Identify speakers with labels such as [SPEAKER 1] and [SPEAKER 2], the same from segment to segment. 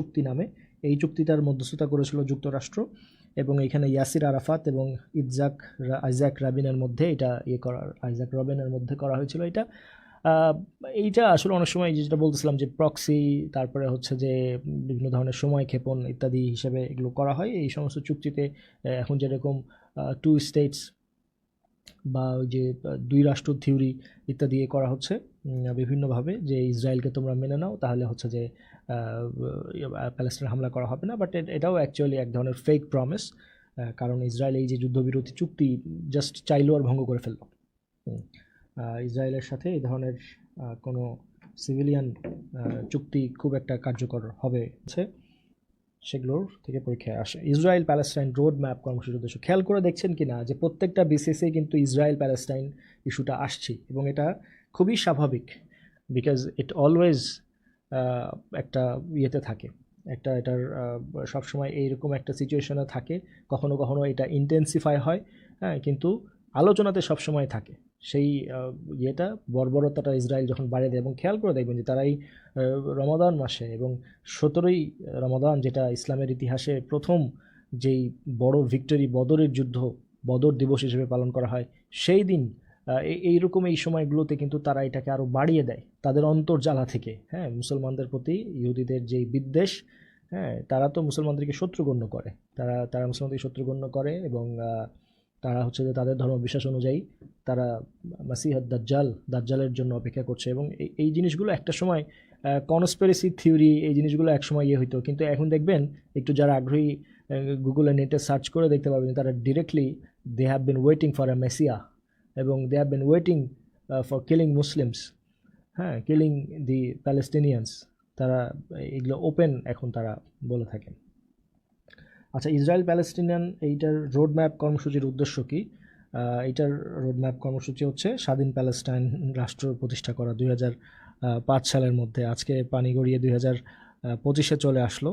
[SPEAKER 1] চুক্তি নামে। এই চুক্তিটার মধ্যস্থতা করেছিল যুক্তরাষ্ট্র এবং এখানে ইয়াসির আরাফাত এবং আইজাক রাবিনের মধ্যে আইজাক রবিনের মধ্যে করা হয়েছিল এটা। এইটা আসলে অনেক সময় যেটা বলতেছিলাম যে প্রক্সি, তারপরে হচ্ছে যে বিভিন্ন ধরনের সময় ক্ষেপণ ইত্যাদি হিসেবে এগুলো করা হয় এই সমস্ত চুক্তিতে। এখন যেরকম টু স্টেটস বা ওই যে দুই রাষ্ট্র থিওরি ইত্যাদি করা হচ্ছে বিভিন্নভাবে, যে ইসরায়েলকে তোমরা মেনে নাও তাহলে হচ্ছে যে প্যালেস্টাইন হামলা করা হবে না। বাট এটাও অ্যাকচুয়ালি এক ধরনের ফেক প্রমিস, কারণ ইসরায়েল এই যে যুদ্ধবিরতি চুক্তি জাস্ট চাইলেও আর ভঙ্গ করে ফেলল। ইসরায়েলের সাথে এই ধরনের কোনো সিভিলিয়ান চুক্তি খুব একটা কার্যকর হবে সেগুলোর থেকে পরীক্ষায় আসে। ইসরায়েল প্যালেস্টাইন রোড ম্যাপ কর্মসূচির উদ্দেশ্য খেয়াল করে দেখছেন কি না যে প্রত্যেকটা বিসিএসে কিন্তু ইসরায়েল প্যালেস্টাইন ইস্যুটা আসছে, এবং এটা খুবই স্বাভাবিক, বিকজ ইট অলওয়েজ একটা ইয়েতে থাকে, এটার সবসময় এইরকম একটা সিচুয়েশনে থাকে। কখনো কখনো এটা ইন্টেন্সিফাই হয়, হ্যাঁ, কিন্তু আলোচনাতে সবসময় থাকে সেই ইয়েটা, বর্বরতাটা ইসরায়েল যখন বাড়িয়ে দেয়। এবং খেয়াল করে দেখবেন যে তারাই রমাদান মাসে এবং 17ই রমাদান, যেটা ইসলামের ইতিহাসে প্রথম যেই বড় ভিক্টরি, বদরের যুদ্ধ, বদর দিবস হিসেবে পালন করা হয়, সেই দিন এইরকম এই সময়গুলোতে কিন্তু তারা এটাকে আরও বাড়িয়ে দেয় তাদের অন্তর্জালা থেকে। হ্যাঁ, মুসলমানদের প্রতি ইহুদিদের যেই বিদ্বেষ, হ্যাঁ, তারা তো মুসলমানদেরকে শত্রু গণ্য করে, তারা মুসলমানদেরকে শত্রু গণ্য করে, এবং তারা হচ্ছে যে তাদের ধর্ম বিশ্বাস অনুযায়ী তারা মাসিহাদ দাজ্জালের জন্য অপেক্ষা করছে। এবং এই জিনিসগুলো একটা সময় কনস্পিরেসি থিওরি, এই জিনিসগুলো একসময় হইতো, কিন্তু এখন দেখবেন একটু যারা আগ্রহী গুগলে নেটে সার্চ করে দেখতে পাবেন তারা directly they have been waiting for a messiah, এবং they have been waiting for killing Muslims, হ্যাঁ, কিলিং দি প্যালেস্টিনিয়ানস, তারা এগুলো ওপেন এখন তারা বলে থাকেন। আচ্ছা, ইসরায়েল প্যালেস্টিনিয়ান এইটার রোড ম্যাপ কর্মসূচির উদ্দেশ্য কী? এইটার রোড ম্যাপ কর্মসূচি হচ্ছে স্বাধীন প্যালেস্টাইন রাষ্ট্র প্রতিষ্ঠা করা 2005 সালের মধ্যে। আজকে পানি গড়িয়ে 2025-এ চলে আসলো।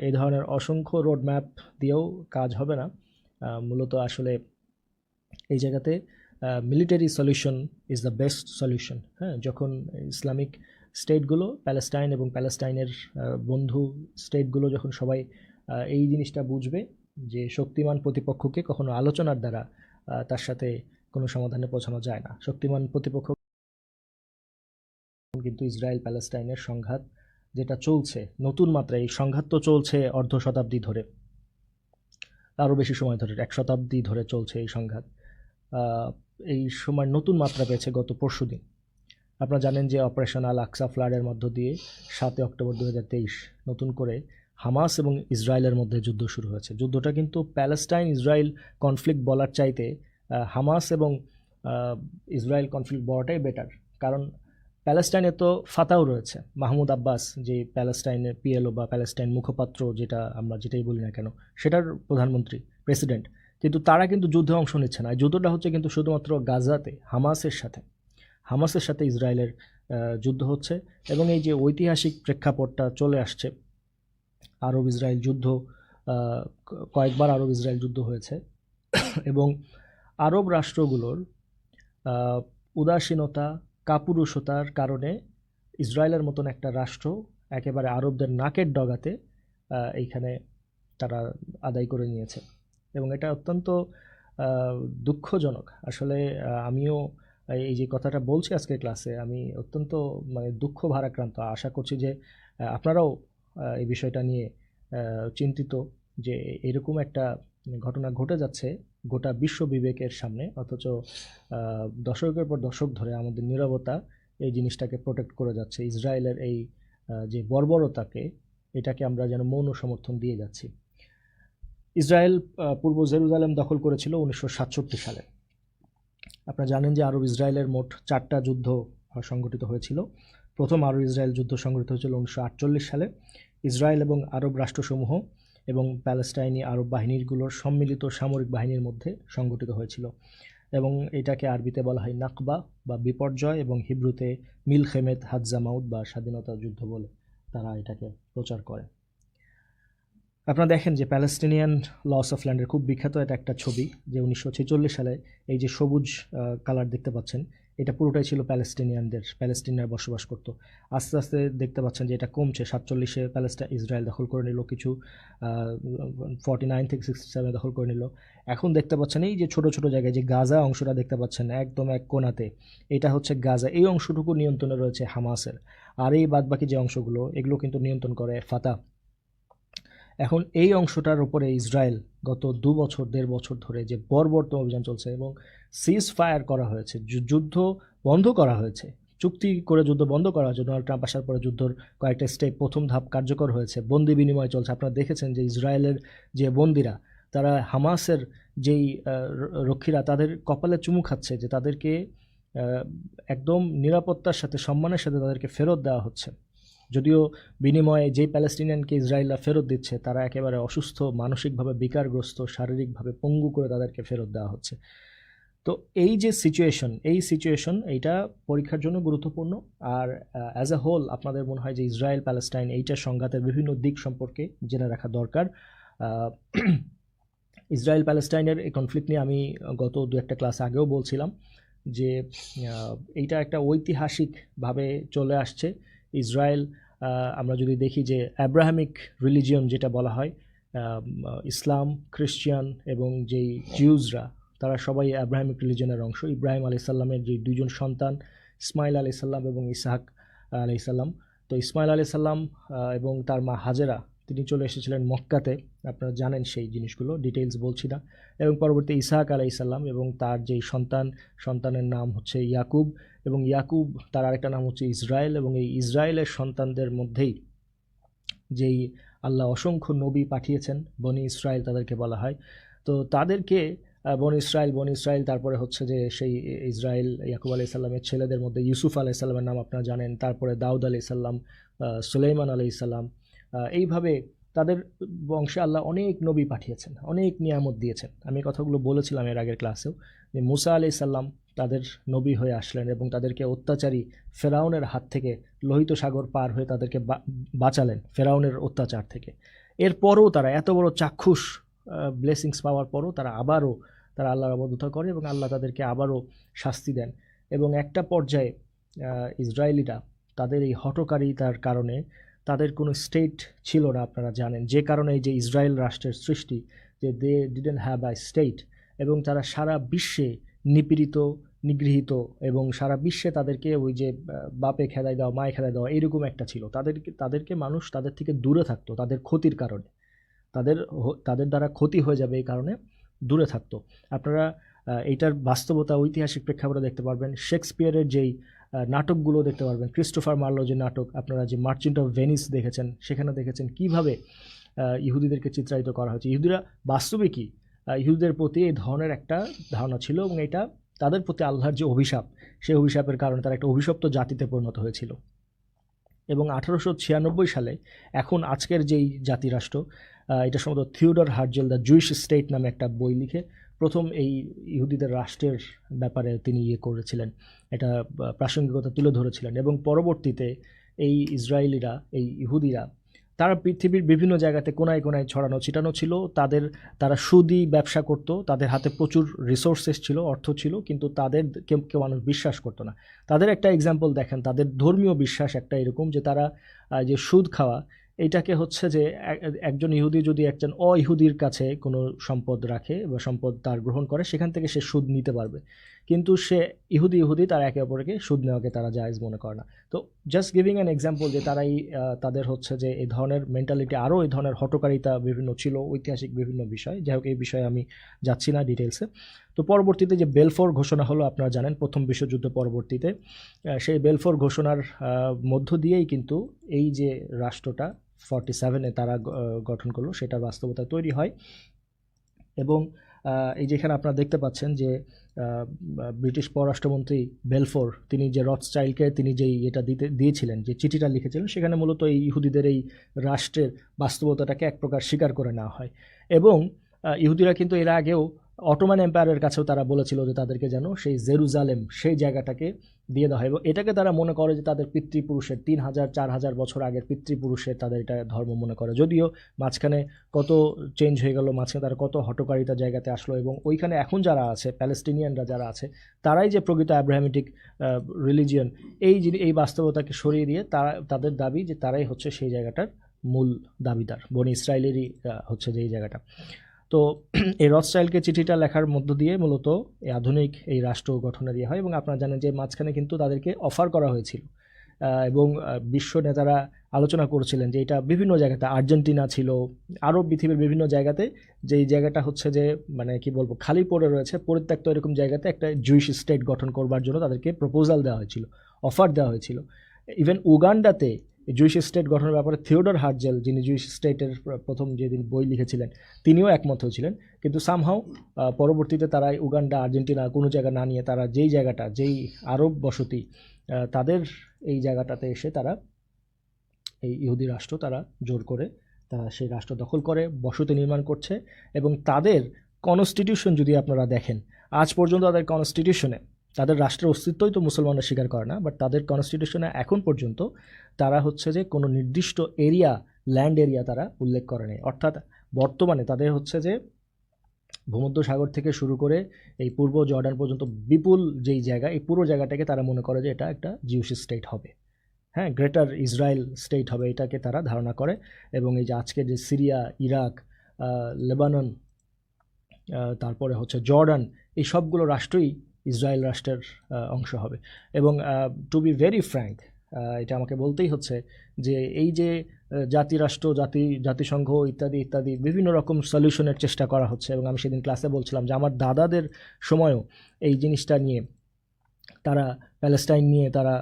[SPEAKER 1] এই ধরনের অসংখ্য রোড ম্যাপ দিয়েও কাজ হবে না। মূলত আসলে এই জায়গাতে military solution is the best solution. হ্যাঁ, যখন ইসলামিক স্টেটগুলো প্যালেস্টাইন এবং প্যালেস্টাইনের বন্ধু স্টেটগুলো যখন সবাই এই জিনিসটা বুঝবে যে শক্তিমান প্রতিপক্ষকে কখনো আলোচনার দ্বারা তার সাথে কোনো সমাধানে পৌঁছানো যায় না। শক্তিমান প্রতিপক্ষ কিন্তু ইসরায়েল প্যালেস্টাইনের সংঘাত যেটা চলছে নতুন মাত্রায়, এই সংঘাত তো চলছে অর্ধ শতাব্দী ধরে, আরও বেশি সময় ধরে, 1 শতাব্দী ধরে চলছে এই সংঘাত। এই সময় নতুন মাত্রা পেয়েছে গত পরশুদিন। আপনারা জানেন যে অপারেশন আল আকসা ফ্লাডের মধ্য দিয়ে 7 অক্টোবর 2023 নতুন করে হামাস এবং ইসরায়েলের মধ্যে যুদ্ধ শুরু হয়েছে। যুদ্ধটা কিন্তু প্যালেস্টাইন ইসরায়েল কনফ্লিক্ট বলার চাইতে হামাস এবং ইসরায়েল কনফ্লিক্ট বলাটাই বেটার, কারণ প্যালেস্টাইনে তো ফাতাও রয়েছে, মাহমুদ আব্বাস, যে প্যালেস্টাইনের পিএলও বা প্যালেস্টাইন মুখপাত্র, যেটা আমরা যেটাই বলি না কেন, সেটার প্রধানমন্ত্রী, প্রেসিডেন্ট, কিন্তু তারা কিন্তু যুদ্ধে অংশ নিচ্ছে না। যুদ্ধটা হচ্ছে কিন্তু শুধুমাত্র গাজাতে হামাসের সাথে ইসরায়েলের যুদ্ধ হচ্ছে। এবং এই যে ঐতিহাসিক প্রেক্ষাপটটা চলে আসছে, আরব ইসরায়েল যুদ্ধ, কয়েকবার আরব ইসরায়েল যুদ্ধ হয়েছে, এবং আরব রাষ্ট্রগুলোর উদাসীনতা, কাপুরুষতার কারণে ইসরায়েলের মতন একটা রাষ্ট্র একেবারে আরবদের নাকের ডগাতে এইখানে তারা আদায় করে নিয়েছে। এবং এটা অত্যন্ত দুঃখজনক। আসলে আমিও এই যে কথাটা বলছি আজকে ক্লাসে, আমি অত্যন্ত দুঃখ ভারাক্রান্ত। আশা করছি যে আপনারাও এই বিষয়টা নিয়ে চিন্তিত, যে এরকম একটা ঘটনা ঘটে যাচ্ছে গোটা বিশ্ব বিবেকের সামনে, অথচ দশকের পর দশক ধরে আমাদের নীরবতা এই জিনিসটাকে প্রোটেক্ট করে যাচ্ছে। ইসরায়েলের এই যে বর্বরতাকে, এটাকে আমরা যেন মৌন সমর্থন দিয়ে যাচ্ছি। ইসরায়েল পূর্ব জেরুজালেম দখল করেছিল 1967 সালে। আপনারা জানেন যে আরব ইসরায়েলের মোট 4টা যুদ্ধ সংগঠিত হয়েছিল। প্রথম আরব ইসরায়েল যুদ্ধ সংগঠিত হয়েছিল 1948 সালে। ইসরায়েল এবং আরব রাষ্ট্রসমূহ এবং প্যালেস্টাইনি আরব বাহিনীগুলোর সম্মিলিত সামরিক বাহিনীর মধ্যে সংগঠিত হয়েছিল, এবং এটাকে আরবিতে বলা হয় নাকবা বা বিপর্যয়, এবং হিব্রুতে মিলখেমেত হাতজামাউদ বা স্বাধীনতা যুদ্ধ বলে তারা এটাকে প্রচার করে। আপনারা দেখেন যে প্যালেস্টিনিয়ান লস অফ ল্যান্ডের খুব বিখ্যাত এটা একটা ছবি, যে 1946 সালে এই যে সবুজ কালার দেখতে পাচ্ছেন, এটা পুরোটাই ছিল প্যালেস্টিনিয়ার বসবাস করতো। আস্তে আস্তে দেখতে পাচ্ছেন যে এটা কমছে। 47-এ ইসরায়েল দখল করে নিল কিছু, 49 থেকে 67 দখল করে নিল। এখন দেখতে পাচ্ছেন এই যে ছোট ছোট জায়গায় যে গাজা অংশটা দেখতে পাচ্ছেন একদম এক কোণাতে, এটা হচ্ছে গাজা। এই অংশটুকু নিয়ন্ত্রণে রয়েছে হামাসের, আর এই বাদবাকি যে অংশগুলো এগুলো কিন্তু নিয়ন্ত্রণ করে ফাতাহ। এখন এই অংশটার উপরে ইসরায়েল গত 2-1.5 বছর ধরে যে বর্বরতম অভিযান চলছে, এবং সিজ ফায়ার করা হয়েছে, যুদ্ধ বন্ধ করা হয়েছে, চুক্তি করে যুদ্ধ বন্ধ করা হয়েছে। ডোনাল্ড ট্রাম্প আসার পরে যুদ্ধর কয়েকটা স্টেপ, প্রথম ধাপ কার্যকর হয়েছে, বন্দি বিনিময় চলছে। আপনারা দেখেছেন যে ইসরায়েলের যে বন্দিরা, তারা হামাসের যেই রক্ষীরা, তাদের কপালে চুমু খাচ্ছে যে তাদেরকে একদম নিরাপত্তার সাথে, সম্মানের সাথে তাদেরকে ফেরত দেওয়া হচ্ছে। যদিও বিনিময়ে যেই প্যালেস্টিনিয়ানকে ইসরায়েলরা ফেরত দিচ্ছে তারা একেবারে অসুস্থ, মানসিকভাবে বিকারগ্রস্ত, শারীরিকভাবে পঙ্গু করে তাদেরকে ফেরত দেওয়া হচ্ছে। তো এই যে সিচুয়েশন এইটা পরীক্ষার জন্য গুরুত্বপূর্ণ। আর অ্যাজ এ হোল আপনাদের মনে হয় যে ইসরায়েল প্যালেস্টাইন এইটার সংঘাতের বিভিন্ন দিক সম্পর্কে জেনে রাখা দরকার। ইসরায়েল প্যালেস্টাইনের এই কনফ্লিক্ট নিয়ে আমি গত 2-1 ক্লাস আগেও বলছিলাম যে এইটা একটা ঐতিহাসিকভাবে চলে আসছে। ইসরায়েল, আমরা যদি দেখি যে অ্যাব্রাহামিক রিলিজিয়ন যেটা বলা হয়, ইসলাম, খ্রিস্টান এবং যেই জিউজরা, তারা সবাই অ্যাব্রাহামিক রিলিজনের অংশ। ইব্রাহিম আলাইহিস সালামের যে 2 জন সন্তান, ইসমাইল আলাইহিস সালাম এবং ইসহাক আলাইহিস সালাম। তো ইসমাইল আলাইহিস সালাম এবং তার মা হাজেরা, তিনি চলে এসেছিলেন মক্কাতে। আপনারা জানেন সেই জিনিসগুলো, ডিটেইলস বলছি না। এবং পরবর্তী ইসহাক আলাইহিস সালাম এবং তার যেই সন্তানের নাম হচ্ছে ইয়াকুব, এবং ইয়াকুব তার আরেকটা নাম হচ্ছে ইসরায়েল। এবং এই ইসরায়েলের সন্তানদের মধ্যেই যেই আল্লাহ অসংখ্য নবী পাঠিয়েছেন, বনি ইসরায়েল তাদেরকে বলা হয়। তো তাদেরকে বনি ইসরায়েল, তারপরে হচ্ছে যে সেই ইসরায়েল, ইয়াকুব আলাইহিস সালামের ছেলেদের মধ্যে ইউসুফ আলাইহিস সালামের নাম আপনারা জানেন, তারপরে দাউদ আলাইহিস সালাম, সুলাইমান আলাইহিস সালাম। এইভাবে তাদের বংশে আল্লাহ অনেক নবী পাঠিয়েছেন, অনেক নিয়ামত দিয়েছেন। আমি কথাগুলো বলেছিলাম এর আগের ক্লাসেও, যে মুসা আলাইহিস সালাম তাদের নবী হয়ে আসলেন এবং তাদেরকে অত্যাচারী ফেরাউনের হাত থেকে, লোহিত সাগর পার হয়ে তাদেরকে বাঁচালেন ফেরাউনের অত্যাচার থেকে। এরপরও তারা এত বড় চাক্ষুষ ব্লেসিংস পাওয়ার পরও তারা আল্লাহর অবদ্ধতা করে এবং আল্লাহ তাদেরকে আবারও শাস্তি দেন। এবং একটা পর্যায়ে ইসরায়েলিরা তাদের এই হঠকারিতার কারণে, তাদের কোনো স্টেট ছিল না আপনারা জানেন, যে কারণে এই যে ইসরায়েল রাষ্ট্রের সৃষ্টি, যে they didn't have a state, এবং তারা সারা বিশ্বে নিপীড়িত, নিগৃহীত, এবং সারা বিশ্বে তাদেরকে ওই যে বাপে খেদাই দেওয়া, মায়ে খেদাই দেওয়া, এইরকম একটা ছিল। তাদেরকে মানুষ তাদের থেকে দূরে থাকতো, তাদের ক্ষতির কারণে, তাদের দ্বারা ক্ষতি হয়ে যাবে এই কারণে দূরে থাকতো। আপনারা এইটার বাস্তবতা ঐতিহাসিক প্রেক্ষাপটে দেখতে পারবেন। শেক্সপিয়ারের যেই নাটকগুলো দেখতে পারবেন, ক্রিস্টোফার মার্লো যে নাটক, আপনারা যে মার্চেন্ট অফ ভেনিস দেখেছেন, সেখানে দেখেছেন কিভাবে ইহুদিদেরকে চিত্রায়িত করা হয়েছে। ইহুদিরা বাস্তবে কি, ইহুদিদের প্রতি এই ধরনের একটা ধারণা ছিল, এবং এটা তাদের প্রতি আল্লাহর যে অভিশাপ, সেই অভিশাপের কারণে তারা একটা অভিশপ্ত জাতিতে পরিণত হয়েছিল। এবং 1896 সালে, এখন আজকের যেই জাতিরাষ্ট্র, এটা সম্ভবত থিওডর হার্জেল দ্য জুইশ স্টেট নামে একটা বই লিখে প্রথম এই ইহুদিদের রাষ্ট্রের ব্যাপারে তিনি করেছিলেন, এটা প্রাসঙ্গিকতা তুলে ধরেছিলেন। এবং পরবর্তীতে এই ইসরায়েলিরা, এই ইহুদিরা, তারা পৃথিবীর বিভিন্ন জায়গাতে কোনায় কোনায় ছড়ানো ছিটানো ছিল। তারা সুদি ব্যবসা করত, তাদের হাতে প্রচুর রিসোর্সেস ছিল, অর্থ ছিল, কিন্তু তাদের কেউ মানুষ বিশ্বাস করতো না। তাদের একটা এক্সাম্পল দেখেন, তাদের ধর্মীয় বিশ্বাস একটা এরকম যে তারা যে সুদ খাওয়া, এইটাকে হচ্ছে যে একজন ইহুদি যদি একজন ইহুদির কাছে কোনো সম্পদ রাখে বা সম্পদ তার গ্রহণ করে, সেখান থেকে সে সুদ নিতে পারবে, কিন্তু সে ইহুদি তারা একে অপরকে সুদ নেওয়াকে তারা জায়েজ মনে করে না। তো জাস্ট গিভিং অ্যান এক্সাম্পল যে তাদের হচ্ছে যে এই ধরনের মেন্টালিটি, আরও এই ধরনের হটকারিতা বিভিন্ন ছিল, ঐতিহাসিক বিভিন্ন বিষয়। যাই হোক, এই বিষয়ে আমি যাচ্ছি না ডিটেলসে। তো পরবর্তীতে যে বেলফোর ঘোষণা হলো, আপনারা জানেন প্রথম বিশ্বযুদ্ধ পরবর্তীতে, সেই বেলফোর ঘোষণার মধ্য দিয়েই কিন্তু এই যে রাষ্ট্রটা 47-এ তারা গঠন করলো, সেটা বাস্তবতা তৈরি হয়। এবং এই যেখানে আপনারা দেখতে পাচ্ছেন যে ব্রিটিশ পররাষ্ট্রমন্ত্রী বেলফোর, তিনি যে রথস্টাইল্ডকে তিনি যেই এটা দিয়েছিলেন, যে চিঠিটা লিখেছিলেন, সেখানে মূলত এই ইহুদিদের এই রাষ্ট্রের বাস্তবতাটাকে এক প্রকার স্বীকার করে নেওয়া হয়। এবং ইহুদিরা কিন্তু এর আগেও অটোমান এম্পায়ারের কাছেও তারা বলেছিল যে তাদেরকে যেন সেই জেরুজালেম সেই জায়গাটাকে দিয়ে দেওয়া হয়, এবং এটাকে তারা মনে করে যে তাদের পিতৃপুরুষের 3000-4000 বছর আগের পিতৃপুরুষের তাদের এটা ধর্ম মনে করে। যদিও মাঝখানে কত চেঞ্জ হয়ে গেল, মাঝখানে তারা কত হটকারিতা জায়গাতে আসলো, এবং ওইখানে এখন যারা আছে প্যালেস্টিনিয়ানরা যারা আছে তারাই যে প্রকৃত অ্যাব্রাহামিটিক রিলিজিয়ন, এই বাস্তবতাকে সরিয়ে দিয়ে তারা তাদের দাবি যে তারাই হচ্ছে সেই জায়গাটার মূল দাবিদার, বনি ইসরায়েলেরই হচ্ছে যে এই জায়গাটা। তো এই রথস্টাইলকে চিঠিটা লেখার মধ্য দিয়ে মূলত এই আধুনিক এই রাষ্ট্র গঠনের ইয়ে হয়, এবং আপনারা জানেন যে মাঝখানে কিন্তু তাদেরকে অফার করা হয়েছিল, এবং বিশ্ব নেতারা আলোচনা করেছিলেন যে এটা বিভিন্ন জায়গাতে, আর্জেন্টিনা ছিল, আরও পৃথিবীর বিভিন্ন জায়গাতে, যে এই জায়গাটা হচ্ছে যে মানে কি বলবো খালি পড়ে রয়েছে পরিত্যক্ত এরকম জায়গাতে একটা জুইশ স্টেট গঠন করবার জন্য তাদেরকে প্রপোজাল দেওয়া হয়েছিল, অফার দেওয়া হয়েছিল। ইভেন উগান্ডাতে জুইশ স্টেট গঠনের ব্যাপারে থিওডর হার্জেল, যিনি জুইশ স্টেটের প্রথম যেদিন বই লিখেছিলেন, তিনিও একমত হয়েছিলেন, কিন্তু সামহাও পরবর্তীতে তারা উগান্ডা আর্জেন্টিনা কোনো জায়গা না নিয়ে তারা যেই জায়গাটা, যেই আরব বসতি তাদের এই জায়গাটাতে এসে তারা এই ইহুদি রাষ্ট্র তারা জোর করে তারা সেই রাষ্ট্র দখল করে বসতি নির্মাণ করছে। এবং তাদের কনস্টিটিউশন যদি আপনারা দেখেন, আজ পর্যন্ত তাদের কনস্টিটিউশনে, তাদের রাষ্ট্রের অস্তিত্বই তো মুসলমানরা স্বীকার করে না, বাট তাদের কনস্টিটিউশনে এখন পর্যন্ত তারা হচ্ছে যে কোনো নির্দিষ্ট এরিয়া, ল্যান্ড এরিয়া তারা উল্লেখ করে নেই। অর্থাৎ বর্তমানে তাদের হচ্ছে যে ভূমধ্যসাগর থেকে শুরু করে এই পূর্ব জর্ডান পর্যন্ত বিপুল যেই জায়গা, এই পুরো জায়গাটাকে তারা মনে করে যে এটা একটা জিউস স্টেট হবে, হ্যাঁ, গ্রেটার ইসরায়েল স্টেট হবে, এটাকে তারা ধারণা করে। এবং এই যে আজকের যে সিরিয়া, ইরাক, লেবানন, তারপরে হচ্ছে জর্ডান, এই সবগুলো রাষ্ট্রই ইসরায়েল রাষ্ট্রের অংশ হবে। এবং টু বি ভেরি ফ্র্যাঙ্ক, এটা আমাকে বলতেই হচ্ছে যে এই যে জাতিরাষ্ট্র, জাতিসংঘ ইত্যাদি ইত্যাদি বিভিন্ন রকম সলিউশনের চেষ্টা করা হচ্ছে, এবং আমি সেদিন ক্লাসে বলছিলাম যে আমার দাদাদের সময়ও এই জিনিসটা নিয়ে তারা প্যালেস্টাইন নিয়ে তারা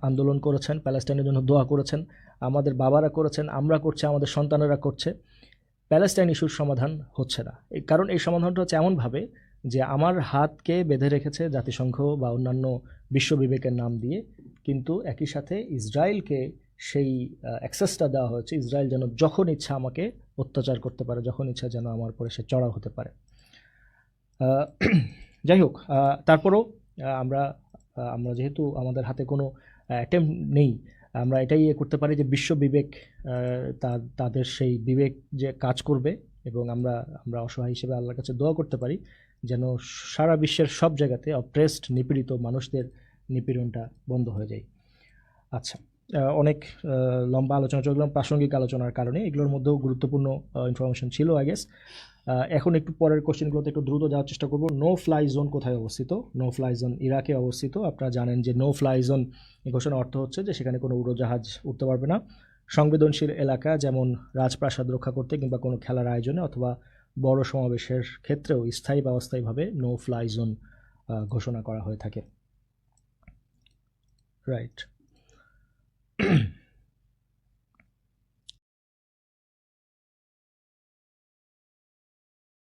[SPEAKER 1] আন্দোলন করেছেন, প্যালেস্টাইনের জন্য দোয়া করেছেন, আমাদের বাবারা করেছেন, আমরা করছি, আমাদের সন্তানেরা করছে। প্যালেস্টাইন ইস্যুর সমাধান হচ্ছে না, কারণ এই সমাধানটা হচ্ছে এমনভাবে যে আমার হাতকে বেঁধে রেখেছে জাতিসংঘ বা অন্যান্য বিশ্ববিবেকের নাম দিয়ে, কিন্তু একই সাথে ইসরায়েলকে সেই অ্যাক্সেসটা দেওয়া হয়েছে, ইসরায়েল যেন যখন ইচ্ছা আমাকে অত্যাচার করতে পারে, যখন ইচ্ছা যেন আমার পরে সে চড়াও হতে পারে। যাই হোক, তারপরেও আমরা আমরা যেহেতু আমাদের হাতে কোনো অ্যাটেম্প নেই, আমরা এটাই করতে পারি যে বিশ্ব বিবেক তাদের সেই বিবেক যে কাজ করবে, এবং আমরা অসহায় হিসেবে আল্লাহর কাছে দোয়া করতে পারি যেন সারা বিশ্বের সব জায়গাতে অপ্রেসড, নিপীড়িত মানুষদের নিপীড়নটা বন্ধ হয়ে যায়। আচ্ছা, অনেক লম্বা আলোচনা চললাম প্রাসঙ্গিক আলোচনার কারণে, এগুলোর মধ্যেও গুরুত্বপূর্ণ ইনফরমেশন ছিল আই গেস। এখন একটু পরের কোশ্চেনগুলোতে একটু দ্রুত যাওয়ার চেষ্টা করব। নো ফ্লাই জোন কোথায় অবস্থিত? নো ফ্লাই জোন ইরাকে অবস্থিত। আপনারা জানেন যে নো ফ্লাই জোন এই ঘোষণার অর্থ হচ্ছে যে সেখানে কোনো উড়োজাহাজ উঠতে পারবে না। সংবেদনশীল এলাকা যেমন রাজপ্রাসাদ রক্ষা করতে কিংবা কোনো খেলার আয়োজনে অথবা বড় সমাবেশের ক্ষেত্রেও স্থায়ী বা অস্থায়ীভাবে নো ফ্লাই জোন ঘোষণা করা হয়ে থাকে। রাইট।